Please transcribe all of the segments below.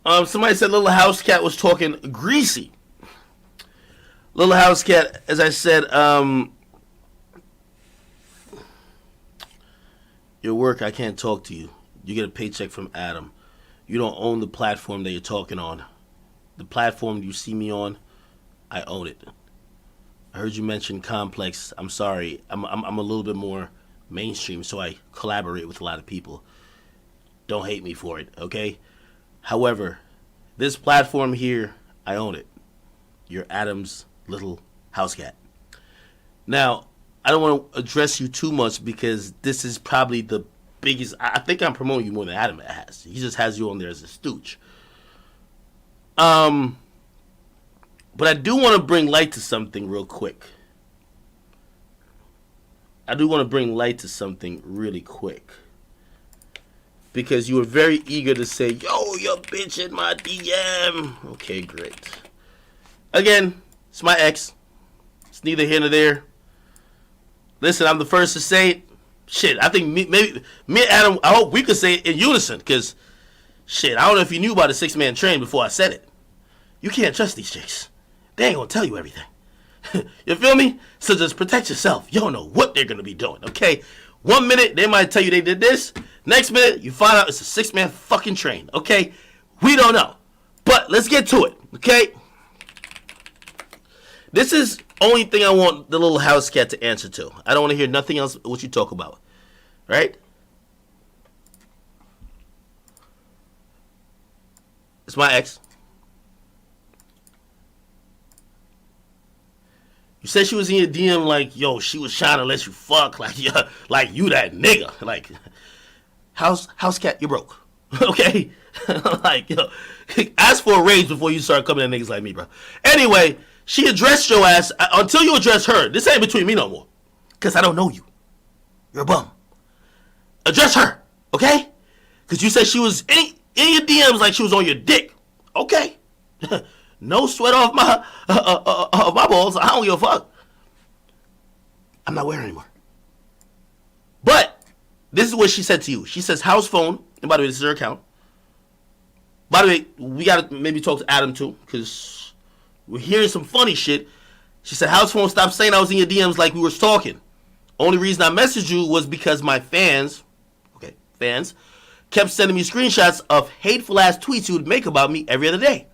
Somebody said Little HOUSECAT was talking greasy. Little HOUSECAT, as I said, your work, I can't talk to you. You get a paycheck from Adam. You don't own the platform that you're talking on. The platform you see me on, I own it. I heard you mention Complex. I'm sorry. I'm a little bit more mainstream, so I collaborate with a lot of people. Don't hate me for it, okay? However, this platform here, I own it. You're Adam's Little HOUSECAT. Now, I don't want to address you too much because this is probably the biggest. I think I'm promoting you more than Adam has. He just has you on there as a stooge. But I do want to bring light to something real quick. Really quick. Because you were very eager to say, yo, your bitch in my DM. Okay, great. Again, it's my ex. It's neither here nor there. Listen, I'm the first to say it. Shit, I think maybe me and Adam, I hope we could say it in unison. Because, shit, I don't know if you knew about a 6-man train before I said it. You can't trust these chicks. They ain't going to tell you everything. You feel me? So just protect yourself. You don't know what they're going to be doing, okay? 1 minute, they might tell you they did this. Next minute, you find out it's a 6-man fucking train, okay? We don't know. But let's get to it, okay? This is only thing I want the Little HOUSECAT to answer to. I don't want to hear nothing else what you talk about, right? It's my ex. You said she was in your DM like, yo, she was trying to let you fuck, like, yeah, like you that nigga. Like, HOUSECAT, you broke. Okay? Like, yo, ask for a raise before you start coming at niggas like me, bro. Anyway, she addressed your ass until you address her. This ain't between me no more. Because I don't know you. You're a bum. Address her, okay? Because you said she was in your DMs like she was on your dick. Okay? No sweat off my balls. I don't give a fuck. I'm not wearing anymore. But this is what she said to you. She says house phone. And by the way, this is her account. By the way, we gotta maybe talk to Adam too, because we're hearing some funny shit. She said house phone. Stop saying I was in your DMs like we were talking. Only reason I messaged you was because my fans, kept sending me screenshots of hateful ass tweets you would make about me every other day.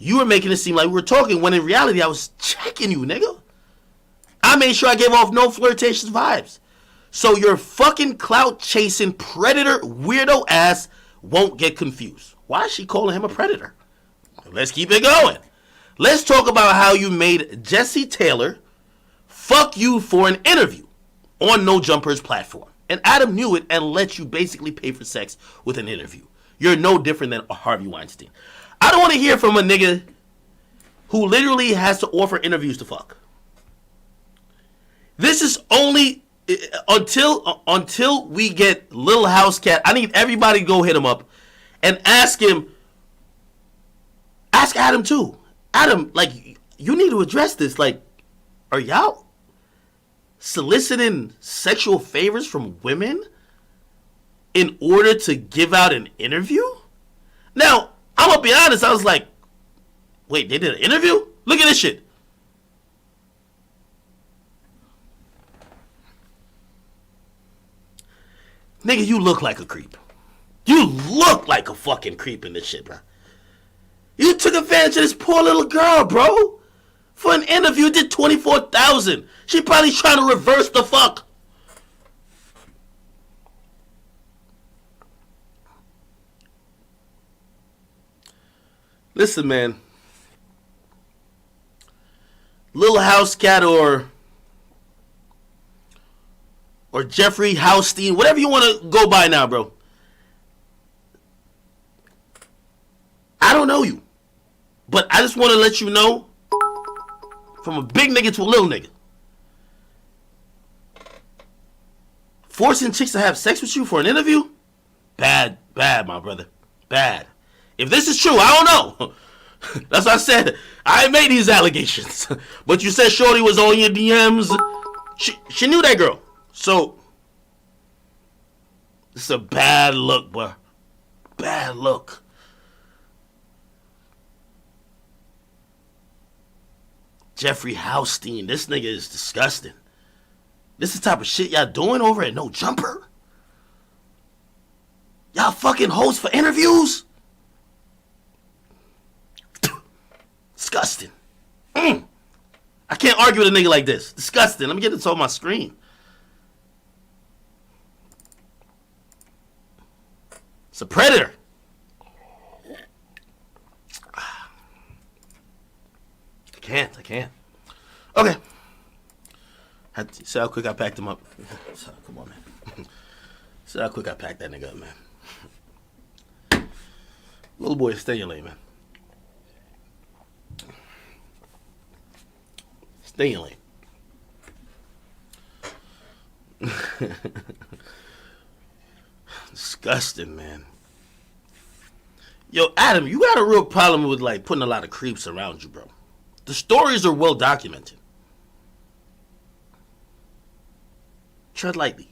You were making it seem like we were talking when in reality I was checking you, nigga. I made sure I gave off no flirtatious vibes. So your fucking clout chasing predator weirdo ass won't get confused. Why is she calling him a predator? Let's keep it going. Let's talk about how you made Jesse Taylor fuck you for an interview on No Jumper's platform. And Adam knew it and let you basically pay for sex with an interview. You're no different than Harvey Weinstein. I don't want to hear from a nigga who literally has to offer interviews to fuck. This is only until we get Little HOUSECAT. I need everybody to go hit him up and ask him. Ask Adam too. Adam, like, you need to address this. Like, are y'all soliciting sexual favors from women in order to give out an interview? Now, I'm gonna be honest, I was like, wait, they did an interview? Look at this shit. Nigga, you look like a creep. You look like a fucking creep in this shit, bro. You took advantage of this poor little girl, bro. For an interview, did $24,000. She probably trying to reverse the fuck. Listen, man. Little HOUSECAT or Jeffrey Housestein, whatever you want to go by now, bro. I don't know you. But I just want to let you know, from a big nigga to a little nigga, forcing chicks to have sex with you for an interview? Bad, my brother. Bad. If this is true, I don't know. That's what I said. I made these allegations. But you said Shorty was on your DMs. She knew that girl. So, it's a bad look, bro. Bad look. Jeffrey Housestein. This nigga is disgusting. This is the type of shit y'all doing over at No Jumper? Y'all fucking host for interviews? Disgusting. I can't argue with a nigga like this. Disgusting. Let me get this on my screen. It's a predator. I can't. Okay. See how quick I packed him up. Come on, man. See how quick I packed that nigga up, man. Little boy, stay in your lane, man. Stay in your lane. Disgusting, man. Yo, Adam, you got a real problem with like putting a lot of creeps around you, bro. The stories are well documented. Tread lightly.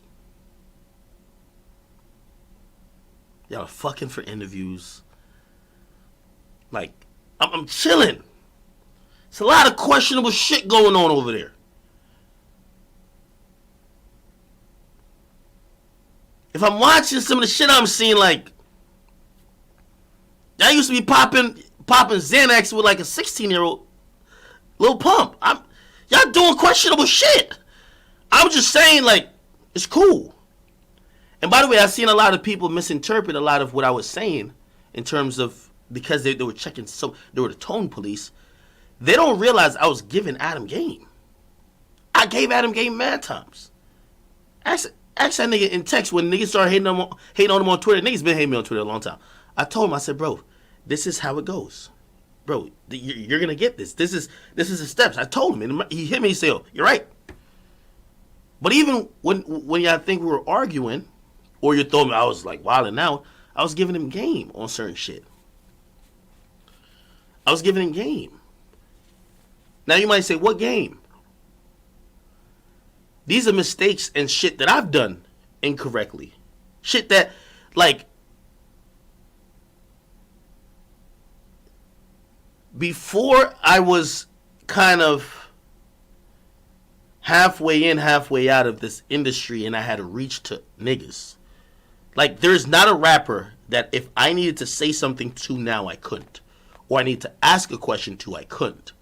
Y'all are fucking for interviews. Like, I'm chilling. It's a lot of questionable shit going on over there. If I'm watching some of the shit I'm seeing, like, y'all used to be popping Xanax with like a 16-year-old Lil Pump. Y'all doing questionable shit. I'm just saying, like, it's cool. And by the way, I've seen a lot of people misinterpret a lot of what I was saying in terms of, because they were checking, so they were the tone police. They don't realize I was giving Adam game. I gave Adam game mad times. Ask that nigga in text when niggas started hating on him on Twitter. Niggas been hating me on Twitter a long time. I told him, I said, bro, this is how it goes. Bro, you're going to get this. This is the steps. I told him. And he hit me. He said, oh, you're right. But even when y'all think we were arguing, or you thought I was like wilding out, I was giving him game on certain shit. I was giving him game. Now you might say, what game? These are mistakes and shit that I've done incorrectly. Shit that, like, before I was kind of halfway in, halfway out of this industry and I had to reach to niggas. Like, there's not a rapper that if I needed to say something to now, I couldn't. Or I need to ask a question to, I couldn't.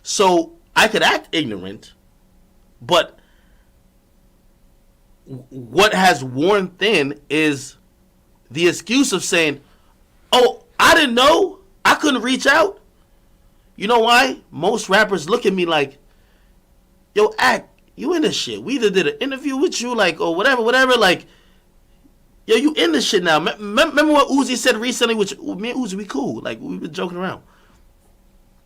So I could act ignorant, but what has worn thin is the excuse of saying, oh, I didn't know, I couldn't reach out. You know why? Most rappers look at me like, yo, act, you in this shit. We either did an interview with you, like, or whatever, like, yo, you in this shit now. Remember what Uzi said recently, which, me and Uzi, we cool. Like, we been joking around.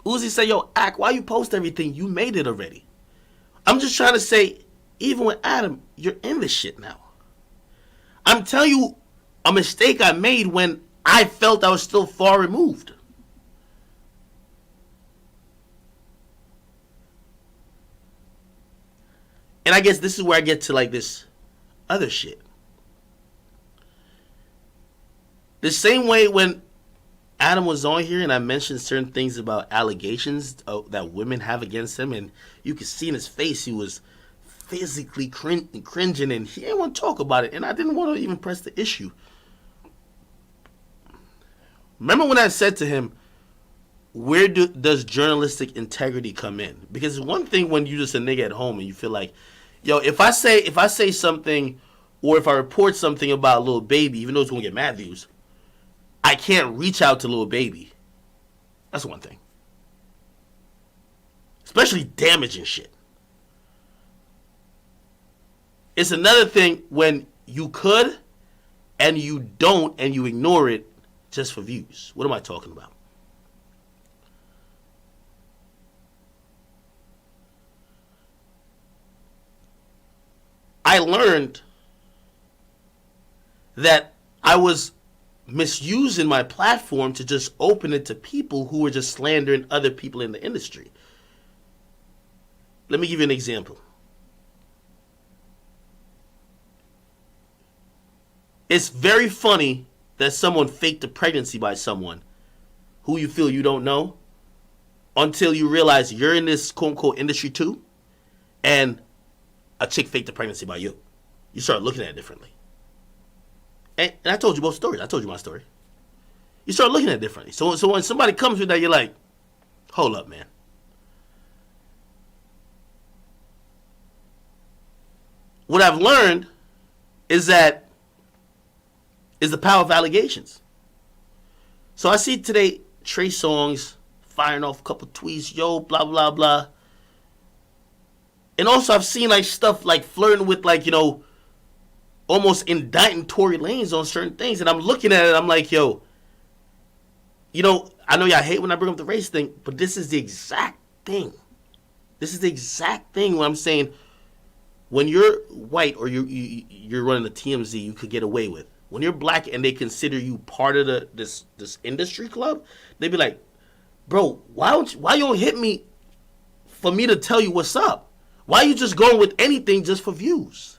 Uzi said, yo, act, why you post everything? You made it already. I'm just trying to say, even with Adam, you're in this shit now. I'm telling you a mistake I made when I felt I was still far removed. And I guess this is where I get to like this other shit. The same way when Adam was on here and I mentioned certain things about allegations that women have against him, and you could see in his face he was physically cringing and he didn't want to talk about it, and I didn't want to even press the issue. Remember when I said to him, where does journalistic integrity come in? Because it's one thing when you just a nigga at home and you feel like, yo, if I say something or if I report something about Lil Baby, even though it's going to get mad views, I can't reach out to Lil Baby. That's one thing. Especially damaging shit. It's another thing when you could and you don't and you ignore it just for views. What am I talking about? I learned that I was misusing my platform to just open it to people who were just slandering other people in the industry. Let me give you an example. It's very funny that someone faked a pregnancy by someone who you feel you don't know, until you realize you're in this quote unquote industry too, and a chick faked the pregnancy by you. You start looking at it differently. And I told you both stories. I told you my story. You start looking at it differently. So when somebody comes with that, you're like, hold up, man. What I've learned is the power of allegations. So I see today Trey Songz firing off a couple tweets, yo, blah, blah, blah. And also I've seen like stuff like flirting with like, almost indicting Tory Lanez on certain things. And I'm looking at it, I'm like, yo, I know y'all hate when I bring up the race thing, but this is the exact thing. This is the exact thing when I'm saying when you're white or you're running a TMZ, you could get away with. When you're black and they consider you part of this industry club, they be like, bro, why you don't hit me for me to tell you what's up? Why are you just going with anything just for views?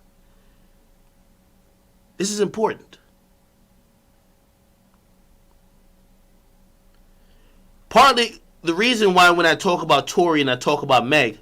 This is important. Partly the reason why when I talk about Tory and I talk about Meg,